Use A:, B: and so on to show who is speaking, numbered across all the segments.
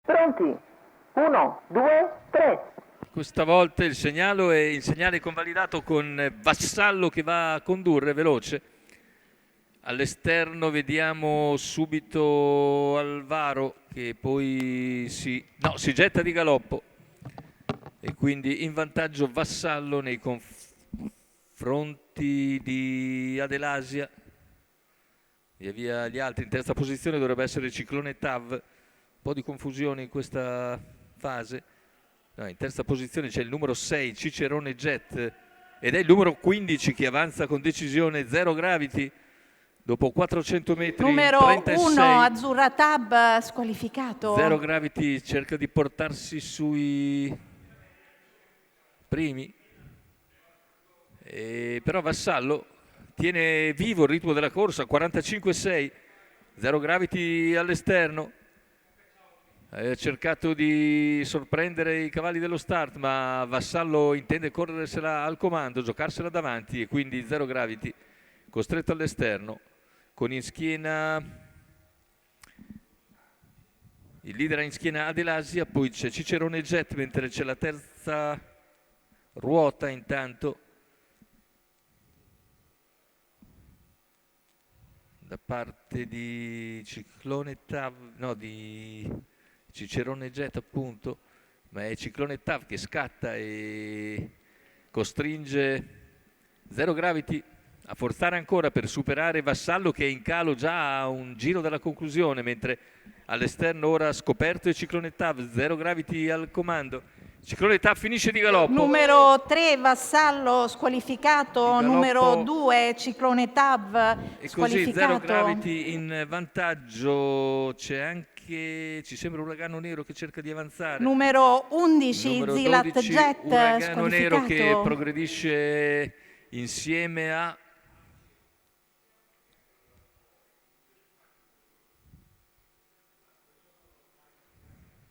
A: Pronti? 1, 2, 3.
B: Questa volta il segnale è convalidato con Vassallo che va a condurre veloce. All'esterno vediamo subito Alvaro che poi si getta di galoppo e quindi in vantaggio Vassallo nei confronti di Adelasia. Via via gli altri. In terza posizione dovrebbe essere Ciclone Tav. Un po' di confusione in questa fase. No, in terza posizione c'è il numero 6 Cicerone Jet ed è il numero 15 che avanza con decisione Zero Gravity dopo 400 metri.
C: Numero
B: 36.
C: 1 Azzurra Tab squalificato.
B: Zero Gravity cerca di portarsi sui primi, però Vassallo tiene vivo il ritmo della corsa. 45-6. Zero Gravity all'esterno. Ha cercato di sorprendere i cavalli dello start, ma Vassallo intende corrersela al comando, giocarsela davanti, e quindi Zero Gravity costretto all'esterno con in schiena il leader, in schiena Adelasia, poi c'è Cicerone Jet, mentre c'è la terza ruota intanto da parte di Ciclone Tav, no, di Cicerone Jet appunto, ma è Ciclone Tav che scatta e costringe Zero Gravity a forzare ancora per superare Vassallo, che è in calo già a un giro dalla conclusione, mentre all'esterno ora scoperto è Ciclone Tav. Zero Gravity al comando. Ciclone Tav finisce di galoppo.
C: Numero 3 Vassallo squalificato, numero 2 Ciclone Tav
B: e così
C: squalificato.
B: Zero Gravity in vantaggio. C'è anche, ci sembra, Uragano Nero che cerca di avanzare.
C: Numero 11
B: Numero
C: Zilat
B: 12,
C: Jet
B: Uragano Nero che
C: squalificato.
B: progredisce insieme a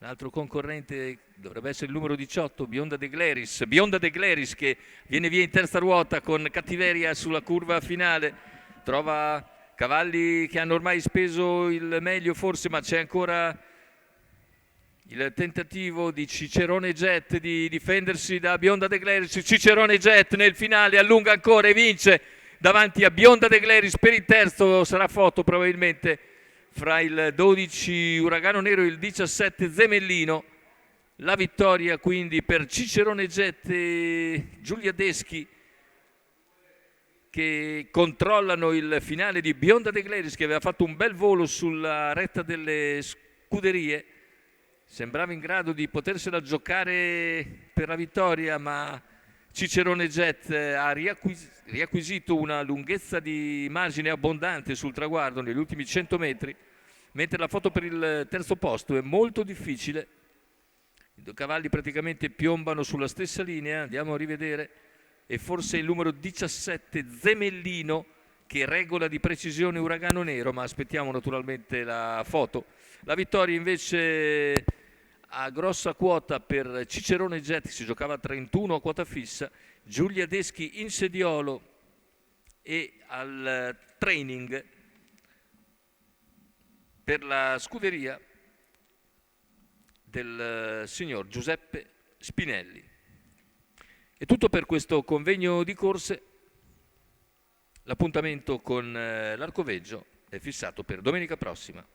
B: l'altro concorrente, dovrebbe essere il numero 18, Bionda De Gleris. Bionda De Gleris che viene via in terza ruota con cattiveria sulla curva finale. Trova cavalli che hanno ormai speso il meglio forse, ma c'è ancora il tentativo di Cicerone Jet di difendersi da Bionda De Gleris. Cicerone Jet nel finale allunga ancora e vince davanti a Bionda De Gleris per il terzo. Sarà foto probabilmente fra il 12 Uragano Nero e il 17 Zemellino. La vittoria quindi per Cicerone Jet e Giulia Deschi, che controllano il finale di Bionda De Gleris, che aveva fatto un bel volo sulla retta delle scuderie. Sembrava in grado di potersela giocare per la vittoria, ma Cicerone Jet ha riacquisito una lunghezza di margine abbondante sul traguardo negli ultimi 100 metri, mentre la foto per il terzo posto è molto difficile. I due cavalli praticamente piombano sulla stessa linea. Andiamo a rivedere. E forse il numero 17 Zemellino che regola di precisione Uragano Nero, ma aspettiamo naturalmente la foto. La vittoria invece a grossa quota per Cicerone Jet, si giocava a 31 a quota fissa. Giulia Deschi in sediolo e al training per la scuderia del signor Giuseppe Spinelli. È tutto per questo convegno di corse. L'appuntamento con l'Arcoveggio è fissato per domenica prossima.